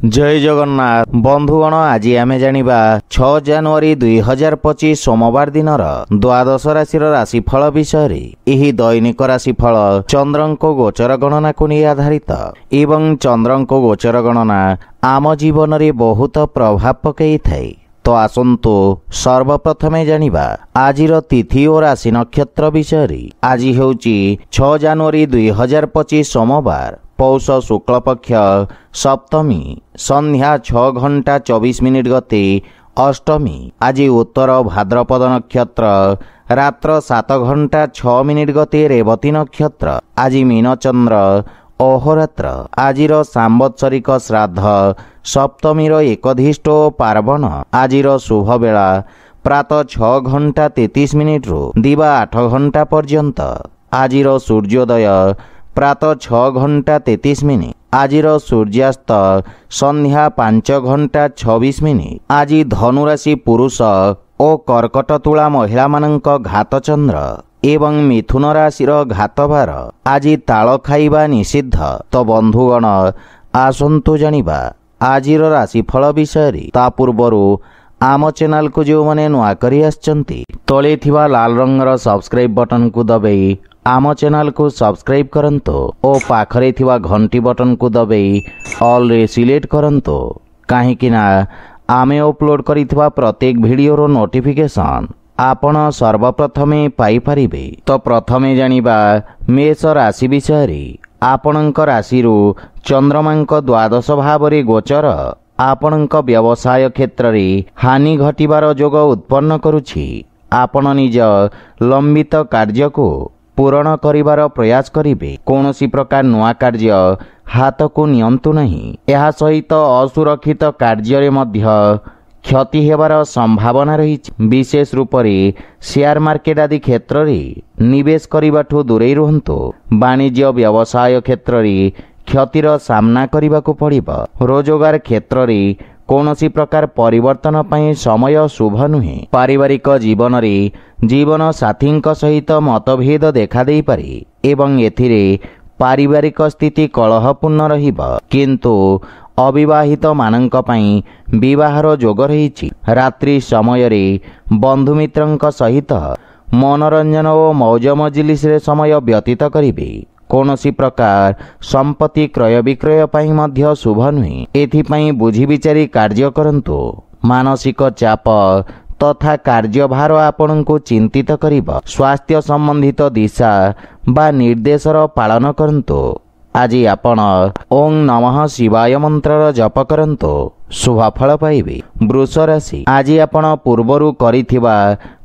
जय जगन्नाथ बंधुगण आज आमे जानिबा 6 जनवरी 2025 सोमवार दिनर द्वादश राशि राशिफल विषय रे। एही दैनिक राशिफल चंद्रंको गोचर गणना को नहीं आधारित एवं चंद्रंको गोचर गणना आम जीवन रे बहुत प्रभाव पकई थाए। तो आसंतु सर्वप्रथमे जानिबा आजिर तिथि और राशि नक्षत्र विषय रे। आज हेउची 6 जनवरी 2025 सोमवार पौष शुक्ल पक्ष सप्तमी संध्या 6 घंटा 24 मिनिट गते अष्टमी। आज उत्तर भाद्रपद नक्षत्र रात्र 7 घंटा 6 मिनिट गते रेवती नक्षत्र। आज मीन चंद्र अहोरात्र। आजिर सांवत्सरिक श्राद्ध सप्तमीर एकधिष्ट पार्वण। आजिर शुभ बेला प्रातः 6 घंटा 33 मिनिट रु दिवा 8 घंटा पर्यंत। आजिर सूर्योदय प्रातः 6 घंटा 33 मिनिट। आजिर सूर्यास्त संध्या 5 घंटा 26 मिनिट। आज धनुराशि पुरुष और कर्कट तुला महिला मानक घात चंद्र एवं मिथुन राशि घातभार। आज ताल खाइबा निषिद्ध। तो बंधुगण आसंतु जानिबा आजिर राशिफल विषय रे। ता पूर्वरु आम चैनल को जो माने नुआ करी आछंती तले थिबा लाल रंगर सब्सक्राइब बटन को दबाई आम चैनल को सब्सक्राइब करंतो और पाखरे थिबा घंटी बटन को दबाई ऑल रे सिलेक्ट करंतो काहेकि ना आमे अपलोड करिथिबा प्रत्येक वीडियो रो नोटिफिकेशन आपण सर्वप्रथमे पाई परिबे। तो प्रथमे जानिबा मेष राशि विषय रे। आपणक राशि रु चंद्रमांक द्वादश भाव रे गोचर आपणक व्यवसाय क्षेत्र रे हानि घटिबार जोग उत्पन्न करुछि। आपण निज लंबित कार्य को पूरण करिबार प्रयास करिबे। कोनोसी प्रकार नुआ कार्य हाथ को नियंतु नहीं। यह सहित असुरक्षित कार्य रे मध्य क्षति हेबार संभावना रही। विशेष रूप रे शेयर मार्केट आदि क्षेत्र रे निवेश करिबाठु दूरे रहंतु। वाणिज्य व्यवसाय क्षेत्र रे क्षतिर सामना करिबाकु पड़िबो। रोजगार क्षेत्र रे कौनसी प्रकार परिवर्तन पाई समय शुभ नुहे। पारिवारिक जीवन रे जीवन साथी सहित मतभेद देखा दे पारे एवं एथिरे पारिवारिक स्थिति कलहपूर्ण रहिबो। किंतु अविवाहित मानंक पई विवाहर जोग रहिछि। रात्रि समय रे बंधु मित्रंक सहित मनोरंजन और मौज मजलिस रे समय व्यतीत करिबे। कौनसी प्रकार संपत्ति क्रय विक्रय पाई मध्य शुभ नुहे। एथिपाई बुझी विचारी कार्य करंतु। मानसिक चाप तथा कार्यभार आपनको चिंतित करिबो। स्वास्थ्य संबंधित दिशा बा निर्देशर पालन करंतु। आज आपण ओं नमः शिवाय मंत्र जप करंतु शुभ फल पाइबे। वृष राशि आज आपण पूर्वरु करिथिबा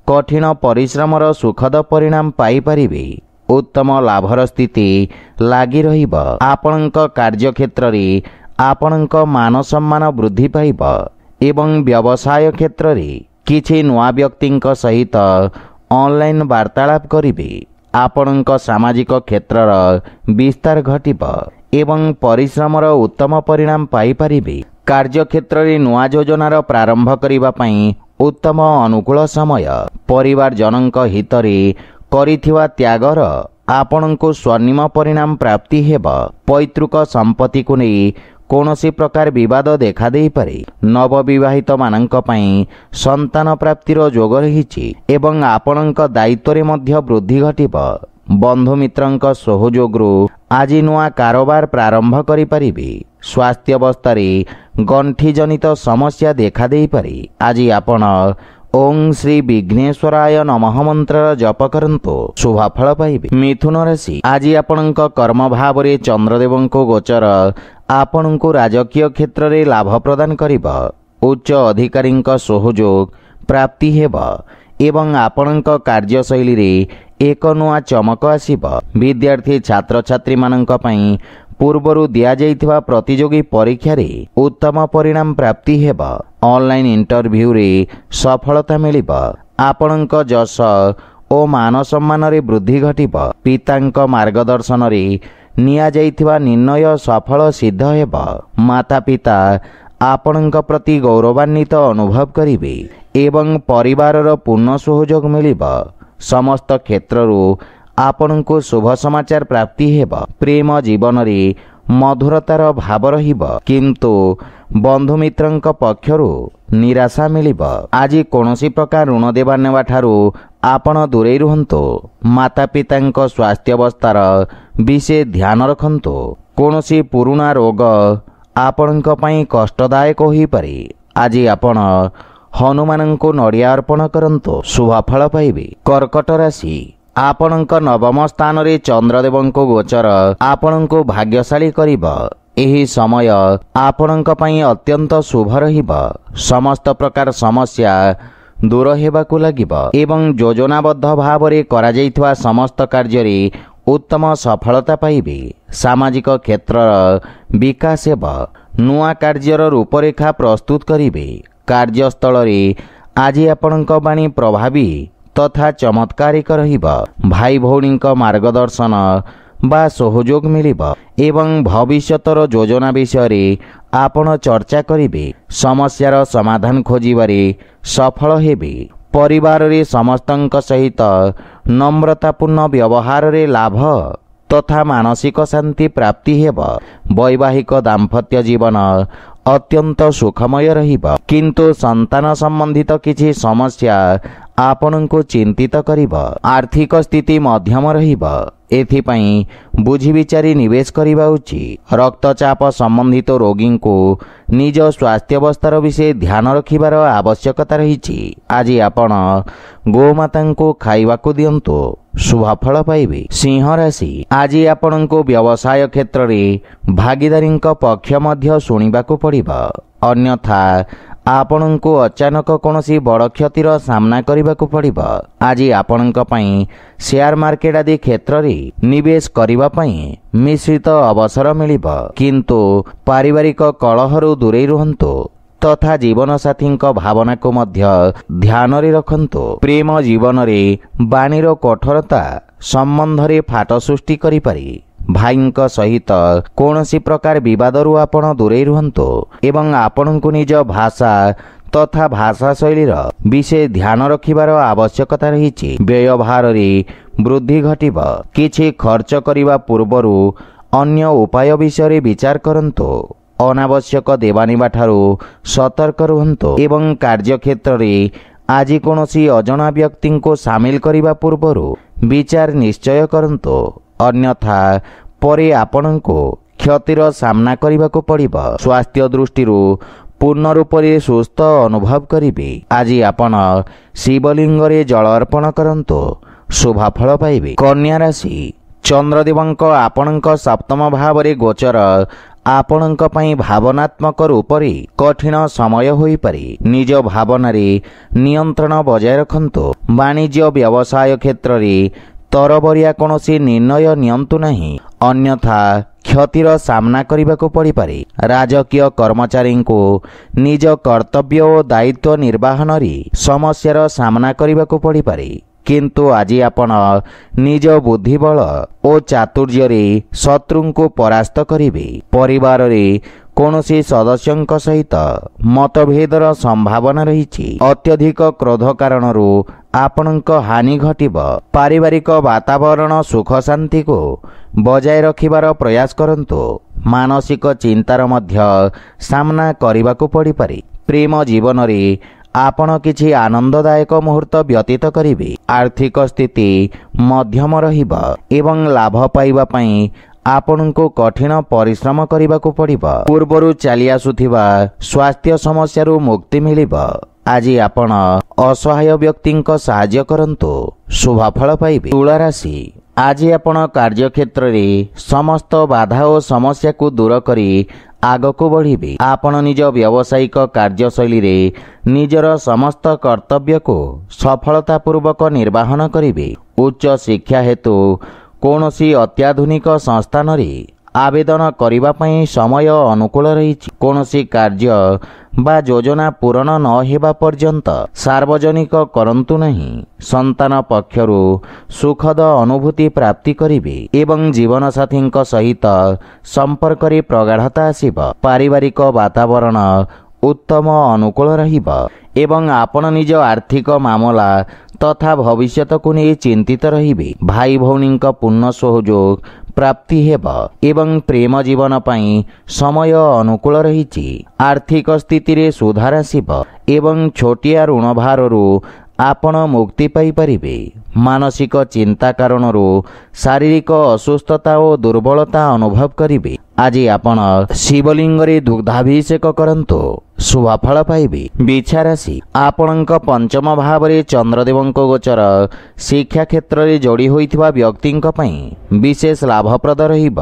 कठिन परिश्रमर सुखद परिणाम पाई परिबे। उत्तम लाभर स्थिति लागी रहिबो। आपणक कार्य क्षेत्र रे आपणक मान सम्मान वृद्धि पाइबो एवं व्यवसाय क्षेत्र रे किछि नुआ व्यक्तिंक सहित ऑनलाइन वार्तालाप करिबे। आपणक सामाजिक क्षेत्रर विस्तार घटिबो एवं परिश्रमर उत्तम परिणाम पाई परिबे। कार्य क्षेत्र रे नुआ योजनार प्रारंभ करिबा पई उत्तम अनुकूल समय। परिवार जनक हित रे करिथिबा त्यागर आपणको स्वर्णिम परिणाम प्राप्ति हेबो। पैतृक संपत्ति को नहीं कौनसी प्रकार विवाद देखा दे पारे। नवविवाहित मानंक पई संतान प्राप्तिर जोग रहिछि एवं आपणक दायित्व रे मध्य वृद्धि घटिबो। बंधु मित्रंक सहयोगरु आज नुआ कारोबार प्रारंभ करि परिबे। स्वास्थ्य अवस्था रे गंठी जनित समस्या देखा दे पारे। आज आपण ओं श्री विघ्नेश्वराय नमः मंत्र जप करंतु शुभ फल पाइबे। मिथुन राशि आज आपणक कर्म भाव रे चंद्रदेवंको गोचर आपणको राजकीय क्षेत्र रे लाभ प्रदान करिबो। उच्च अधिकारींक सहयोग प्राप्ति हेबो एवं आपणक कार्यशैली रे एक नुआ चमक आसीबो। विद्यार्थी छात्र छात्री मानंक पई पूर्वरु दिया जाइथिबा प्रतियोगी परीक्षा रे उत्तम परिणाम प्राप्ति हेबो। ऑनलाइन इंटरव्यू रे सफलता मिलिबो। आपणक जस ओ मान सम्मान रे वृद्धि घटिबो। पितांक मार्गदर्शन रे निया जाइथिबा निर्णय सफल सिद्ध हेबो। माता पिता आपणक प्रति गौरवान्वित अनुभव करिबे एवं परिवारर पूर्ण सहयोग मिलिबो। समस्त क्षेत्ररु आपणको शुभ समाचार प्राप्ति हेबो। प्रेम जीवन रे मधुरतार भाव रहिबो किंतु ବନ୍ଧୁମିତ୍ରଙ୍କ ପକ୍ଷରୁ ନିରାଶା ମିଳିବ। ଆଜି କୌଣସି ପ୍ରକାର ଋଣ ଦେବା ନେବା ଠାରୁ ଆପଣ ଦୂରେଇ ରୁହନ୍ତୁ। ମାତାପିତାଙ୍କ ସ୍ୱାସ୍ଥ୍ୟାବସ୍ଥାର ବିଶେଷ ଧ୍ୟାନ ରଖନ୍ତୁ। କୌଣସି ପୁରୁଣା ରୋଗ ଆପଣଙ୍କ ପାଇଁ କଷ୍ଟଦାୟକ ହୋଇପାରେ। ଆଜି ଆପଣ ହନୁମାନଙ୍କୁ ନଡ଼ିଆ ଅର୍ପଣ କରନ୍ତୁ, ଶୁଭଫଳ ପାଇବେ। କର୍କଟ ରାଶି, ଆପଣଙ୍କ ନବମ ସ୍ଥାନରେ ଚନ୍ଦ୍ରଦେବଙ୍କ ଗୋଚର ଆପଣଙ୍କୁ ଭାଗ୍ୟଶାଳୀ କରିବ। ଏହି ସମୟ ଆପଣଙ୍କ ପାଇଁ ଅତ୍ୟନ୍ତ ଶୁଭ ରହିବ। ସମସ୍ତ ପ୍ରକାର ସମସ୍ୟା ଦୂର ହେବାକୁ ଲାଗିବ ଏବଂ ଯୋଜନାବଦ୍ଧ ଭାବରେ କରାଯାଇଥିବା ସମସ୍ତ କାର୍ଯ୍ୟରେ ଉତ୍ତମ ସଫଳତା ପାଇବେ। ସାମାଜିକ କ୍ଷେତ୍ରର ବିକାଶ ହେବ। ନୂଆ କାର୍ଯ୍ୟର ରୂପରେଖା ପ୍ରସ୍ତୁତ କରିବେ। କାର୍ଯ୍ୟସ୍ଥଳରେ ଆଜି ଆପଣଙ୍କ ବାଣୀ ପ୍ରଭାବୀ ତଥା ଚମତ୍କାରିକ ରହିବ। ଭାଇ ଭଉଣୀଙ୍କ ମାର୍ଗଦର୍ଶନ ବା ସହଯୋଗ ମିଳିବ ଏବଂ ଭବିଷ୍ୟତର ଯୋଜନା ବିଷୟରେ ଆପଣ ଚର୍ଚ୍ଚା କରିବେ। ସମସ୍ୟାର ସମାଧାନ ଖୋଜିବାରେ ସଫଳ ହେବେ। ପରିବାରରେ ସମସ୍ତଙ୍କ ସହିତ নম্ରତାପୂର୍ଣ୍ଣ ବ୍ୟବହାରରେ ଲାଭ ତଥା ମାନସିକ ଶାନ୍ତି ପ୍ରାପ୍ତି ହେବ। ବୈବାହିକ ଦାମ୍ପତ୍ୟ ଜୀବନ ଅତ୍ୟନ୍ତ ସୁଖମୟ ରହିବ, କିନ୍ତୁ ସନ୍ତାନ ସମ୍ବନ୍ଧିତ କିଛି ସମସ୍ୟା ଆପଣଙ୍କୁ ଚିନ୍ତିତ କରିବ। ଆର୍ଥିକ ସ୍ଥିତି ମଧ୍ୟମ ରହିବ। ଏଥିପାଇଁ ବୁଝି ବିଚାରି ନିବେଶ କରିବା ଉଚିତ। ରକ୍ତଚାପ ସମ୍ବନ୍ଧିତ ରୋଗୀଙ୍କୁ ନିଜ ସ୍ୱାସ୍ଥ୍ୟାବସ୍ଥାର ବିଷୟ ଧ୍ୟାନ ରଖିବାର ଆବଶ୍ୟକତା ରହିଛି। ଆଜି ଆପଣ ଗୋମାତାଙ୍କୁ ଖାଇବାକୁ ଦିଅନ୍ତୁ, ଶୁଭଫଳ ପାଇବେ। ସିଂହ ରାଶି, ଆଜି ଆପଣଙ୍କୁ ବ୍ୟବସାୟ କ୍ଷେତ୍ରରେ ଭାଗିଦାରୀଙ୍କ ପକ୍ଷ ମଧ୍ୟ ଶୁଣିବାକୁ ପଡ଼ିବ। ଅନ୍ୟଥା ଆପଣଙ୍କୁ ଅଚାନକ କୌଣସି ବଡ଼ କ୍ଷତିର ସାମ୍ନା କରିବାକୁ ପଡ଼ିବ। ଆଜି ଆପଣଙ୍କ ପାଇଁ ସେୟାର ମାର୍କେଟ ଆଦି କ୍ଷେତ୍ରରେ ନିବେଶ କରିବା ପାଇଁ ମିଶ୍ରିତ ଅବସର ମିଳିବ, କିନ୍ତୁ ପାରିବାରିକ କଳହରୁ ଦୂରେଇ ରୁହନ୍ତୁ ତଥା ଜୀବନସାଥୀଙ୍କ ଭାବନାକୁ ମଧ୍ୟ ଧ୍ୟାନରେ ରଖନ୍ତୁ। ପ୍ରେମ ଜୀବନରେ ବାଣୀର କଠୋରତା ସମ୍ବନ୍ଧରେ ଫାଟ ସୃଷ୍ଟି କରିପାରେ। ଭାଇଙ୍କ ସହିତ କୌଣସି ପ୍ରକାର ବିବାଦରୁ ଆପଣ ଦୂରେଇ ରୁହନ୍ତୁ ଏବଂ ଆପଣଙ୍କୁ ନିଜ ଭାଷା ତଥା ଭାଷା ଶୈଳୀର ବିଶେଷ ଧ୍ୟାନ ରଖିବାର ଆବଶ୍ୟକତା ରହିଛି। ବ୍ୟୟଭାରରେ ବୃଦ୍ଧି ଘଟିବ। କିଛି ଖର୍ଚ୍ଚ କରିବା ପୂର୍ବରୁ ଅନ୍ୟ ଉପାୟ ବିଷୟରେ ବିଚାର କରନ୍ତୁ। ଅନାବଶ୍ୟକ ଦେବାନେବା ଠାରୁ ସତର୍କ ରୁହନ୍ତୁ ଏବଂ କାର୍ଯ୍ୟକ୍ଷେତ୍ରରେ ଆଜି କୌଣସି ଅଜଣା ବ୍ୟକ୍ତିଙ୍କୁ ସାମିଲ କରିବା ପୂର୍ବରୁ ବିଚାର ନିଶ୍ଚୟ କରନ୍ତୁ, ଅନ୍ୟଥା ପରେ ଆପଣଙ୍କୁ କ୍ଷତିର ସାମ୍ନା କରିବାକୁ ପଡ଼ିବ। ସ୍ୱାସ୍ଥ୍ୟ ଦୃଷ୍ଟିରୁ ପୂର୍ଣ୍ଣ ରୂପରେ ସୁସ୍ଥ ଅନୁଭବ କରିବେ। ଆଜି ଆପଣ ଶିବଲିଙ୍ଗରେ ଜଳ ଅର୍ପଣ କରନ୍ତୁ, ଶୁଭଫଳ ପାଇବେ। କନ୍ୟା ରାଶି, ଚନ୍ଦ୍ରଦେବଙ୍କ ଆପଣଙ୍କ ସପ୍ତମ ଭାବରେ ଗୋଚର ଆପଣଙ୍କ ପାଇଁ ଭାବନାତ୍ମକ ରୂପରେ କଠିନ ସମୟ ହୋଇପାରେ। ନିଜ ଭାବନାରେ ନିୟନ୍ତ୍ରଣ ବଜାୟ ରଖନ୍ତୁ। ବାଣିଜ୍ୟ ବ୍ୟବସାୟ କ୍ଷେତ୍ରରେ ତରବରିଆ କୌଣସି ନିର୍ଣ୍ଣୟ ନିଅନ୍ତୁ ନାହିଁ, ଅନ୍ୟଥା କ୍ଷତିର ସାମ୍ନା କରିବାକୁ ପଡ଼ିପାରେ। ରାଜକୀୟ କର୍ମଚାରୀଙ୍କୁ ନିଜ କର୍ତ୍ତବ୍ୟ ଓ ଦାୟିତ୍ୱ ନିର୍ବାହନରେ ସମସ୍ୟାର ସାମ୍ନା କରିବାକୁ ପଡ଼ିପାରେ, କିନ୍ତୁ ଆଜି ଆପଣ ନିଜ ବୁଦ୍ଧିବଳ ଓ ଚାତୁର୍ଯ୍ୟରେ ଶତ୍ରୁଙ୍କୁ ପରାସ୍ତ କରିବେ। ପରିବାରରେ କୌଣସି ସଦସ୍ୟଙ୍କ ସହିତ ମତଭେଦର ସମ୍ଭାବନା ରହିଛି। ଅତ୍ୟଧିକ କ୍ରୋଧ କାରଣରୁ ଆପଣଙ୍କ ହାନି ଘଟିବ। ପାରିବାରିକ ବାତାବରଣ ସୁଖ ଶାନ୍ତିକୁ ବଜାୟ ରଖିବାର ପ୍ରୟାସ କରନ୍ତୁ। ମାନସିକ ଚିନ୍ତାର ମଧ୍ୟ ସାମ୍ନା କରିବାକୁ ପଡ଼ିପାରେ। ପ୍ରେମ ଜୀବନରେ ଆପଣ କିଛି ଆନନ୍ଦଦାୟକ ମୁହୂର୍ତ୍ତ ବ୍ୟତୀତ କରିବେ। ଆର୍ଥିକ ସ୍ଥିତି ମଧ୍ୟମ ରହିବ ଏବଂ ଲାଭ ପାଇବା ପାଇଁ ଆପଣଙ୍କୁ କଠିନ ପରିଶ୍ରମ କରିବାକୁ ପଡ଼ିବ। ପୂର୍ବରୁ ଚାଲି ଆସୁଥିବା ସ୍ୱାସ୍ଥ୍ୟ ସମସ୍ୟାରୁ ମୁକ୍ତି ମିଳିବ। ଆଜି ଆପଣ ଅସହାୟ ବ୍ୟକ୍ତିଙ୍କ ସାହାଯ୍ୟ କରନ୍ତୁ, ଶୁଭଫଳ ପାଇବେ। ତୁଳା ରାଶି, ଆଜି ଆପଣ କାର୍ଯ୍ୟକ୍ଷେତ୍ରରେ ସମସ୍ତ ବାଧା ଓ ସମସ୍ୟାକୁ ଦୂର କରି ଆଗକୁ ବଢ଼ିବେ। ଆପଣ ନିଜ ବ୍ୟବସାୟିକ କାର୍ଯ୍ୟଶୈଳୀରେ ନିଜର ସମସ୍ତ କର୍ତ୍ତବ୍ୟକୁ ସଫଳତାପୂର୍ବକ ନିର୍ବାହନ କରିବେ। ଉଚ୍ଚ ଶିକ୍ଷା ହେତୁ କୌଣସି ଅତ୍ୟାଧୁନିକ ସଂସ୍ଥାନରେ ଆବେଦନ କରିବା ପାଇଁ ସମୟ ଅନୁକୂଳ ରହିଛି। କୌଣସି କାର୍ଯ୍ୟ ବା ଯୋଜନା ପୂରଣ ନ ହେବା ପର୍ଯ୍ୟନ୍ତ ସାର୍ବଜନିକ କରନ୍ତୁ ନାହିଁ। ସନ୍ତାନ ପକ୍ଷରୁ ସୁଖଦ ଅନୁଭୂତି ପ୍ରାପ୍ତି କରିବେ ଏବଂ ଜୀବନସାଥୀଙ୍କ ସହିତ ସମ୍ପର୍କରେ ପ୍ରଗାଢ଼ତା ଆସିବ। ପାରିବାରିକ ବାତାବରଣ ଉତ୍ତମ ଅନୁକୂଳ ରହିବ ଏବଂ ଆପଣ ନିଜ ଆର୍ଥିକ ମାମଲା ତଥା ଭବିଷ୍ୟତକୁ ନେଇ ଚିନ୍ତିତ ରହିବେ। ଭାଇ ଭଉଣୀଙ୍କ ପୂର୍ଣ୍ଣ ସହଯୋଗ ପ୍ରାପ୍ତି ହେବ ଏବଂ ପ୍ରେମ ଜୀବନ ପାଇଁ ସମୟ ଅନୁକୂଳ ରହିଛି। ଆର୍ଥିକ ସ୍ଥିତିରେ ସୁଧାର ଆସିବ ଏବଂ ଛୋଟିଆ ଋଣ ଭାରରୁ ଆପଣ ମୁକ୍ତି ପାଇପାରିବେ। ମାନସିକ ଚିନ୍ତା କାରଣରୁ ଶାରୀରିକ ଅସୁସ୍ଥତା ଓ ଦୁର୍ବଳତା ଅନୁଭବ କରିବେ। ଆଜି ଆପଣ ଶିବଲିଙ୍ଗରେ ଦୁଗ୍ଧାଭିଷେକ କରନ୍ତୁ, ଶୁଭଫଳ ପାଇବେ। ବିଛା ରାଶି, ଆପଣଙ୍କ ପଞ୍ଚମ ଭାବରେ ଚନ୍ଦ୍ରଦେବଙ୍କ ଗୋଚର ଶିକ୍ଷା କ୍ଷେତ୍ରରେ ଯୋଡ଼ି ହୋଇଥିବା ବ୍ୟକ୍ତିଙ୍କ ପାଇଁ ବିଶେଷ ଲାଭପ୍ରଦ ରହିବ।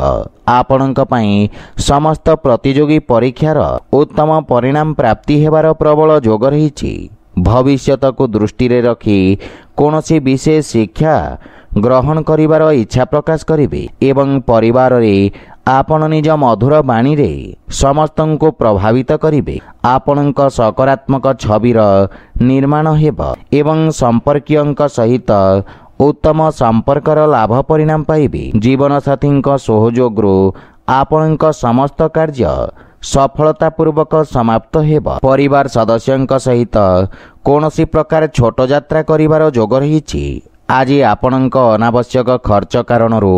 ଆପଣଙ୍କ ପାଇଁ ସମସ୍ତ ପ୍ରତିଯୋଗୀ ପରୀକ୍ଷାର ଉତ୍ତମ ପରିଣାମ ପ୍ରାପ୍ତି ହେବାର ପ୍ରବଳ ଯୋଗ ରହିଛି। ଭବିଷ୍ୟତକୁ ଦୃଷ୍ଟିରେ ରଖି କୌଣସି ବିଶେଷ ଶିକ୍ଷା ଗ୍ରହଣ କରିବାର ଇଚ୍ଛା ପ୍ରକାଶ କରିବେ ଏବଂ ପରିବାରରେ ଆପଣ ନିଜ ମଧୁର ବାଣୀରେ ସମସ୍ତଙ୍କୁ ପ୍ରଭାବିତ କରିବେ। ଆପଣଙ୍କ ସକାରାତ୍ମକ ଛବିର ନିର୍ମାଣ ହେବ ଏବଂ ସମ୍ପର୍କୀୟଙ୍କ ସହିତ ଉତ୍ତମ ସମ୍ପର୍କର ଲାଭ ପରିଣାମ ପାଇବେ। ଜୀବନସାଥୀଙ୍କ ସହଯୋଗରୁ ଆପଣଙ୍କ ସମସ୍ତ କାର୍ଯ୍ୟ ସଫଳତାପୂର୍ବକ ସମାପ୍ତ ହେବ। ପରିବାର ସଦସ୍ୟଙ୍କ ସହିତ କୌଣସି ପ୍ରକାର ଛୋଟ ଯାତ୍ରା କରିବାର ଯୋଗ ରହିଛି। ଆଜି ଆପଣଙ୍କ ଅନାବଶ୍ୟକ ଖର୍ଚ୍ଚ କାରଣରୁ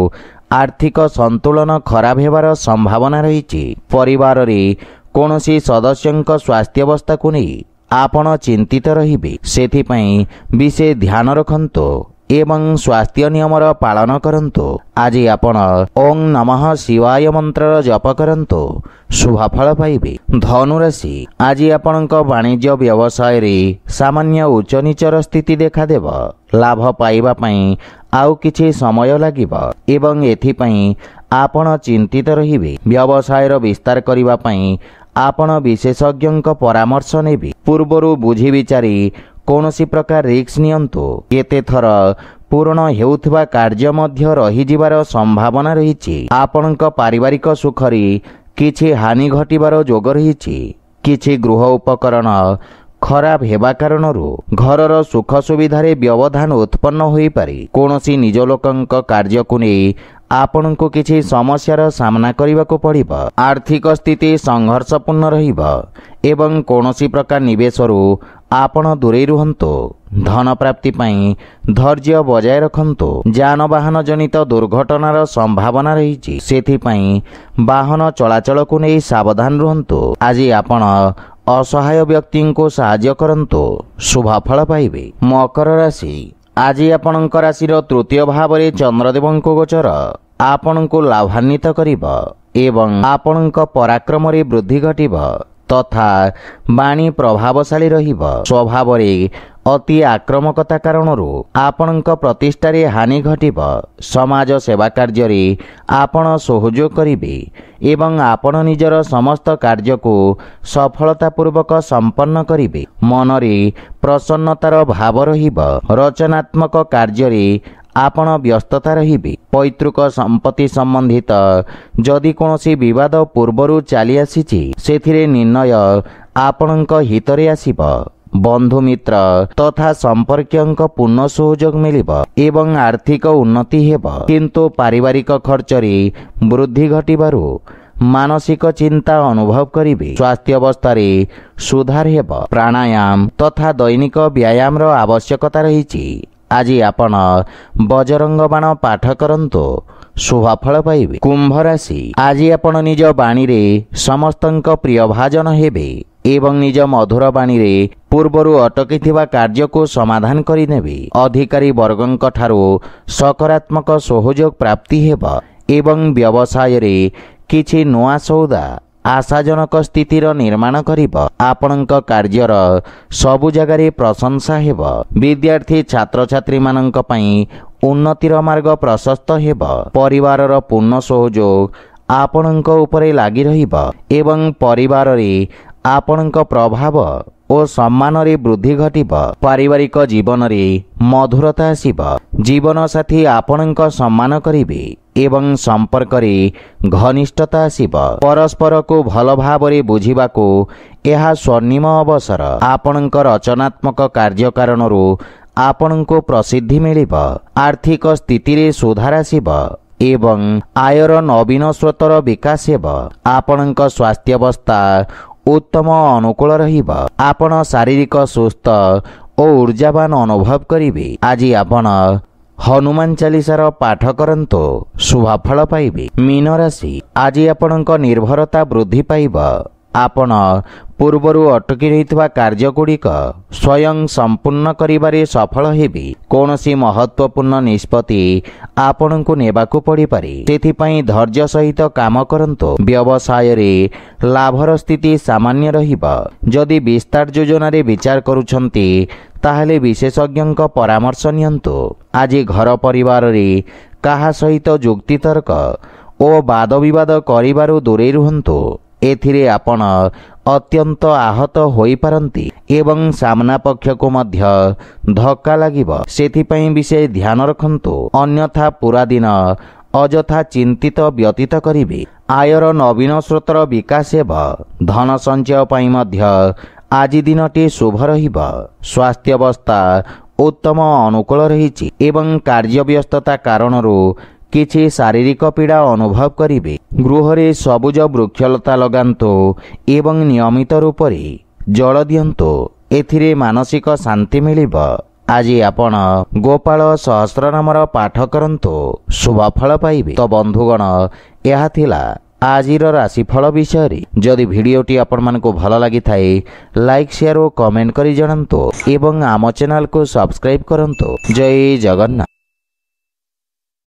ଆର୍ଥିକ ସନ୍ତୁଳନ ଖରାପ ହେବାର ସମ୍ଭାବନା ରହିଛି। ପରିବାରରେ କୌଣସି ସଦସ୍ୟଙ୍କ ସ୍ୱାସ୍ଥ୍ୟାବସ୍ଥାକୁ ନେଇ ଆପଣ ଚିନ୍ତିତ ରହିବେ, ସେଥିପାଇଁ ବିଶେଷ ଧ୍ୟାନ ରଖନ୍ତୁ ଏବଂ ସ୍ୱାସ୍ଥ୍ୟ ନିୟମର ପାଳନ କରନ୍ତୁ। ଆଜି ଆପଣ ଓಂ ନମଃ ଶିବାୟ ମନ୍ତ୍ରର ଜପ କରନ୍ତୁ, ଶୁଭଫଳ ପାଇବେ। ଧନୁରାଶି, ଆଜି ଆପଣଙ୍କ ବାଣିଜ୍ୟ ବ୍ୟବସାୟରେ ସାମାନ୍ୟ ଉଚ୍ଚନୀଚର ସ୍ଥିତି ଦେଖାଦେବ। ଲାଭ ପାଇବା ପାଇଁ ଆଉ କିଛି ସମୟ ଲାଗିବ ଏବଂ ଏଥିପାଇଁ ଆପଣ ଚିନ୍ତିତ ରହିବେ। ବ୍ୟବସାୟର ବିସ୍ତାର କରିବା ପାଇଁ ଆପଣ ବିଶେଷଜ୍ଞଙ୍କ ପରାମର୍ଶ ନେବେ। ପୂର୍ବରୁ ବୁଝି ବିଚାରି କୌଣସି ପ୍ରକାର ରିସ୍କ ନିଅନ୍ତୁ। କେତେଥର ପୂରଣ ହେଉଥିବା କାର୍ଯ୍ୟ ମଧ୍ୟ ରହିଯିବାର ସମ୍ଭାବନା ରହିଛି। ଆପଣଙ୍କ ପାରିବାରିକ ସୁଖରେ କିଛି ହାନି ଘଟିବାର ଯୋଗ ରହିଛି। କିଛି ଗୃହ ଉପକରଣ ଖରାପ ହେବା କାରଣରୁ ଘରର ସୁଖ ସୁବିଧାରେ ବ୍ୟବଧାନ ଉତ୍ପନ୍ନ ହୋଇପାରେ। କୌଣସି ନିଜ ଲୋକଙ୍କ କାର୍ଯ୍ୟକୁ ନେଇ ଆପଣଙ୍କୁ କିଛି ସମସ୍ୟାର ସାମ୍ନା କରିବାକୁ ପଡ଼ିବ। ଆର୍ଥିକ ସ୍ଥିତି ସଂଘର୍ଷପୂର୍ଣ୍ଣ ରହିବ ଏବଂ କୌଣସି ପ୍ରକାର ନିବେଶରୁ ଆପଣ ଦୂରେଇ ରୁହନ୍ତୁ। ଧନ ପ୍ରାପ୍ତି ପାଇଁ ଧୈର୍ଯ୍ୟ ବଜାୟ ରଖନ୍ତୁ। ଯାନବାହନ ଜନିତ ଦୁର୍ଘଟଣାର ସମ୍ଭାବନା ରହିଛି, ସେଥିପାଇଁ ବାହନ ଚଳାଚଳକୁ ନେଇ ସାବଧାନ ରୁହନ୍ତୁ। ଆଜି ଆପଣ ଅସହାୟ ବ୍ୟକ୍ତିଙ୍କୁ ସାହାଯ୍ୟ କରନ୍ତୁ, ଶୁଭଫଳ ପାଇବେ। ମକର ରାଶି, ଆଜି ଆପଣଙ୍କ ରାଶିର ତୃତୀୟ ଭାବରେ ଚନ୍ଦ୍ରଦେବଙ୍କ ଗୋଚର ଆପଣଙ୍କୁ ଲାଭାନ୍ୱିତ କରିବ ଏବଂ ଆପଣଙ୍କ ପରାକ୍ରମରେ ବୃଦ୍ଧି ଘଟିବ ତଥା ବାଣୀ ପ୍ରଭାବଶାଳୀ ରହିବ। ସ୍ୱଭାବରେ ଅତି ଆକ୍ରମକତା କାରଣରୁ ଆପଣଙ୍କ ପ୍ରତିଷ୍ଠାରେ ହାନି ଘଟିବ। ସମାଜ ସେବା କାର୍ଯ୍ୟରେ ଆପଣ ସହଯୋଗ କରିବେ ଏବଂ ଆପଣ ନିଜର ସମସ୍ତ କାର୍ଯ୍ୟକୁ ସଫଳତାପୂର୍ବକ ସମ୍ପନ୍ନ କରିବେ। ମନରେ ପ୍ରସନ୍ନତାର ଭାବ ରହିବ। ରଚନାତ୍ମକ କାର୍ଯ୍ୟରେ ଆପଣ ବ୍ୟସ୍ତତା ରହିବେ। ପୈତୃକ ସମ୍ପତ୍ତି ସମ୍ବନ୍ଧିତ ଯଦି କୌଣସି ବିବାଦ ପୂର୍ବରୁ ଚାଲି ଆସିଛି, ସେଥିରେ ନିର୍ଣ୍ଣୟ ଆପଣଙ୍କ ହିତରେ ଆସିବ। ବନ୍ଧୁ ମିତ୍ର ତଥା ସମ୍ପର୍କୀୟଙ୍କ ପୂର୍ଣ୍ଣ ସହଯୋଗ ମିଳିବ ଏବଂ ଆର୍ଥିକ ଉନ୍ନତି ହେବ। କିନ୍ତୁ ପାରିବାରିକ ଖର୍ଚ୍ଚରେ ବୃଦ୍ଧି ଘଟିବାରୁ ମାନସିକ ଚିନ୍ତା ଅନୁଭବ କରିବେ। ସ୍ୱାସ୍ଥ୍ୟାବସ୍ଥାରେ ସୁଧାର ହେବ। ପ୍ରାଣାୟାମ ତଥା ଦୈନିକ ବ୍ୟାୟାମର ଆବଶ୍ୟକତା ରହିଛି। ଆଜି ଆପଣ ବଜରଙ୍ଗ ବାଣ ପାଠ କରନ୍ତୁ, ଶୁଭଫଳ ପାଇବେ। କୁମ୍ଭ ରାଶି, ଆଜି ଆପଣ ନିଜ ବାଣୀରେ ସମସ୍ତଙ୍କ ପ୍ରିୟ ଭାଜନ ହେବେ ଏବଂ ନିଜ ମଧୁର ବାଣୀରେ ପୂର୍ବରୁ ଅଟକିଥିବା କାର୍ଯ୍ୟକୁ ସମାଧାନ କରିନେବେ। ଅଧିକାରୀ ବର୍ଗଙ୍କ ଠାରୁ ସକାରାତ୍ମକ ସହଯୋଗ ପ୍ରାପ୍ତି ହେବ ଏବଂ ବ୍ୟବସାୟରେ କିଛି ନୂଆ ସୌଦା ଆଶାଜନକ ସ୍ଥିତିର ନିର୍ମାଣ କରିବ। ଆପଣଙ୍କ କାର୍ଯ୍ୟର ସବୁ ଜାଗାରେ ପ୍ରଶଂସା ହେବ। ବିଦ୍ୟାର୍ଥୀ ଛାତ୍ରଛାତ୍ରୀମାନଙ୍କ ପାଇଁ ଉନ୍ନତିର ମାର୍ଗ ପ୍ରଶସ୍ତ ହେବ। ପରିବାରର ପୂର୍ଣ୍ଣ ସହଯୋଗ ଆପଣଙ୍କ ଉପରେ ଲାଗି ରହିବ ଏବଂ ପରିବାରରେ ଆପଣଙ୍କ ପ୍ରଭାବ ଓ ସମ୍ମାନରେ ବୃଦ୍ଧି ଘଟିବ। ପାରିବାରିକ ଜୀବନରେ ମଧୁରତା ଆସିବ। ଜୀବନସାଥୀ ଆପଣଙ୍କ ସମ୍ମାନ କରିବେ ଏବଂ ସମ୍ପର୍କରେ ଘନିଷ୍ଠତା ଆସିବ। ପରସ୍ପରକୁ ଭଲ ଭାବରେ ବୁଝିବାକୁ ଏହା ସ୍ୱର୍ଣ୍ଣିମ ଅବସର। ଆପଣଙ୍କ ରଚନାତ୍ମକ କାର୍ଯ୍ୟ କାରଣରୁ ଆପଣଙ୍କୁ ପ୍ରସିଦ୍ଧି ମିଳିବ। ଆର୍ଥିକ ସ୍ଥିତିରେ ସୁଧାର ଆସିବ ଏବଂ ଆୟର ନବୀନ ସ୍ରୋତର ବିକାଶ ହେବ। ଆପଣଙ୍କ ସ୍ୱାସ୍ଥ୍ୟାବସ୍ଥା ଉତ୍ତମ ଅନୁକୂଳ ରହିବ। ଆପଣ ଶାରୀରିକ ସୁସ୍ଥ ଓ ଊର୍ଜାବାନ ଅନୁଭବ କରିବେ। ଆଜି ଆପଣ हनुमान चालीसार पाठ करंतु शुभफल पाइबे। मीन राशि आज आपणक निर्भरता वृद्धि पाइब। आपण पूर्वरु अटकी रहितबा कार्यगुड़िक स्वयं संपूर्ण करिबारे सफल हेबे। कौनसी महत्वपूर्ण निष्पत्ति आपणको नेबाकू पड़ी पारे, सेथिपई धैर्य सहित काम करंतु। व्यवसाय रे लाभर स्थिति सामान्य रहिब। जदि विस्तार योजना रे विचार करूछंती ताहले विशेषज्ञक परामर्श नियंतु। आज घर परिवार रे काहा सहित जुक्तितर्क ओ वाद विवाद करिबारु दूरे रुहंतु। एथिरे आपण अत्यंत आहत होई पारंती एवं सामना पक्ष को मध्य धक्का लागिब। सेथिपई विषय ध्यान रखंतु, अन्यथा पूरा दिन अजथा चिंतित व्यतीत करिवे। आयर नवीन स्रोतर विकास हेब। धन संचय पई मध्य आज दिनटी शुभ रहिब। स्वास्थ्य अवस्था उत्तम अनुकूल रहिछि एवं कार्य व्यस्तता कारणरू किछि शारीरिक पीड़ा अनुभव करिवे। गृह रे सबुज वृक्षलता लगांतु एवं नियमित रूप रे जल दियंतु। एथिरे मानसिक शांति मिलिब। आज आपण गोपाल सहस्र नामर पाठ करंतु शुभफल पाइबे। तो बंधुगण, यह थिला आजिर राशिफल विषय। जदि भिडियोटी आपण मानकु भल लागि थाए लाइक शेयर और कमेंट करी जणांतु एवं आम चैनल को सब्सक्राइब करंतु। जय जगन्नाथ।